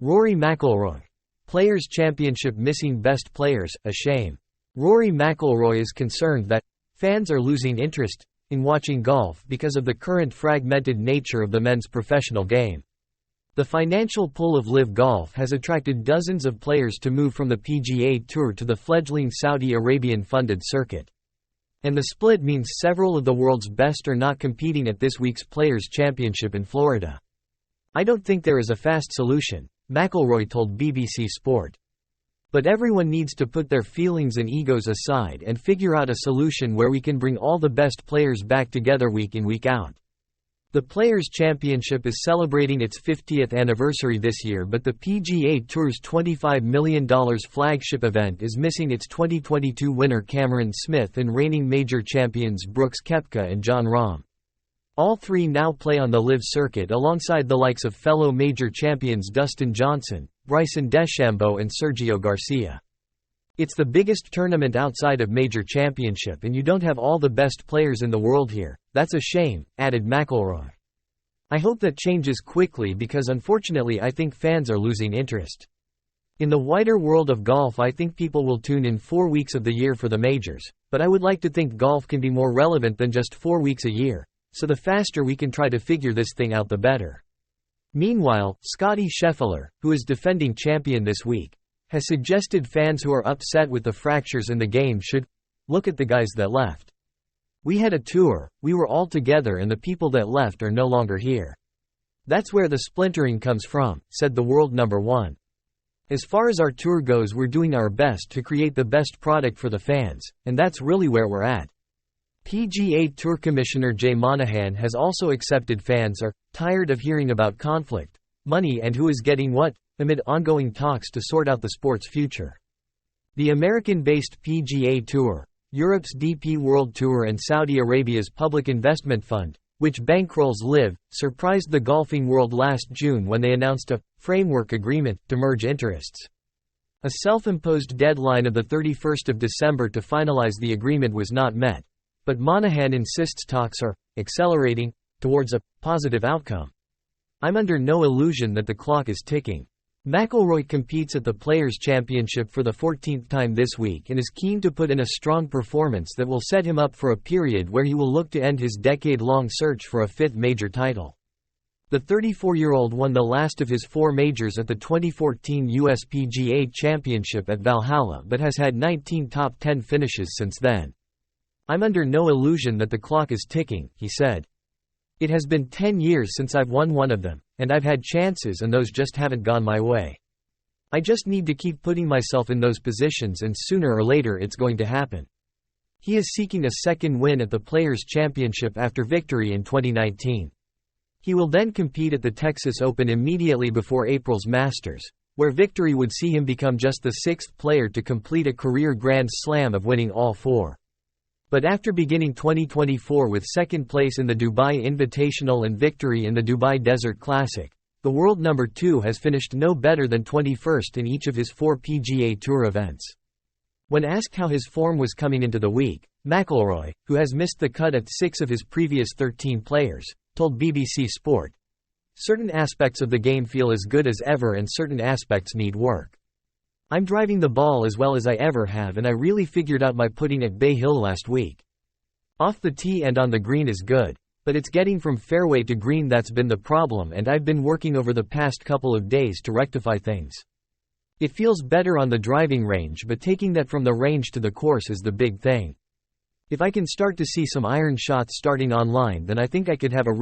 Rory McIlroy. Players' Championship missing best players, a shame. Rory McIlroy is concerned that fans are losing interest in watching golf because of the current fragmented nature of the men's professional game. The financial pull of LIV Golf has attracted dozens of players to move from the PGA Tour to the fledgling Saudi Arabian-funded circuit. And the split means several of the world's best are not competing at this week's Players' Championship in Florida. "I don't think there is a fast solution," McIlroy told BBC Sport. "But everyone needs to put their feelings and egos aside and figure out a solution where we can bring all the best players back together week in week out." The Players' Championship is celebrating its 50th anniversary this year, but the PGA Tour's $25 million flagship event is missing its 2022 winner Cameron Smith and reigning major champions Brooks Koepka and Jon Rahm. All three now play on the LIV circuit alongside the likes of fellow major champions Dustin Johnson, Bryson DeChambeau and Sergio Garcia. "It's the biggest tournament outside of major championship and you don't have all the best players in the world here. That's a shame," added McIlroy. "I hope that changes quickly because unfortunately I think fans are losing interest. In the wider world of golf I think people will tune in 4 weeks of the year for the majors, but I would like to think golf can be more relevant than just 4 weeks a year, so the faster we can try to figure this thing out the better." Meanwhile, Scottie Scheffler, who is defending champion this week, has suggested fans who are upset with the fractures in the game should look at the guys that left. "We had a tour, we were all together and the people that left are no longer here. That's where the splintering comes from," said the world number one. "As far as our tour goes we're doing our best to create the best product for the fans, and that's really where we're at." PGA Tour Commissioner Jay Monahan has also accepted fans are tired of hearing about conflict, money and who is getting what, amid ongoing talks to sort out the sport's future. The American-based PGA Tour, Europe's DP World Tour and Saudi Arabia's Public Investment Fund, which bankrolls LIV, surprised the golfing world last June when they announced a framework agreement to merge interests. A self-imposed deadline of the 31st of December to finalize the agreement was not met, but Monahan insists talks are accelerating towards a positive outcome. "I'm under no illusion that the clock is ticking." McIlroy competes at the Players' Championship for the 14th time this week and is keen to put in a strong performance that will set him up for a period where he will look to end his decade-long search for a 5th major title. The 34-year-old won the last of his 4 majors at the 2014 US PGA Championship at Valhalla but has had 19 top 10 finishes since then. "I'm under no illusion that the clock is ticking," he said. "It has been 10 years since I've won one of them, and I've had chances and those just haven't gone my way. I just need to keep putting myself in those positions and sooner or later it's going to happen." He is seeking a second win at the Players' Championship after victory in 2019. He will then compete at the Texas Open immediately before April's Masters, where victory would see him become just the 6th player to complete a career Grand Slam of winning all 4. But after beginning 2024 with second place in the Dubai Invitational and victory in the Dubai Desert Classic, the world number 2 has finished no better than 21st in each of his 4 PGA Tour events. When asked how his form was coming into the week, McIlroy, who has missed the cut at 6 of his previous 13 players, told BBC Sport, "Certain aspects of the game feel as good as ever and certain aspects need work. I'm driving the ball as well as I ever have and I really figured out my putting at Bay Hill last week. Off the tee and on the green is good, but it's getting from fairway to green that's been the problem and I've been working over the past couple of days to rectify things. It feels better on the driving range but taking that from the range to the course is the big thing. If I can start to see some iron shots starting online then I think I could have a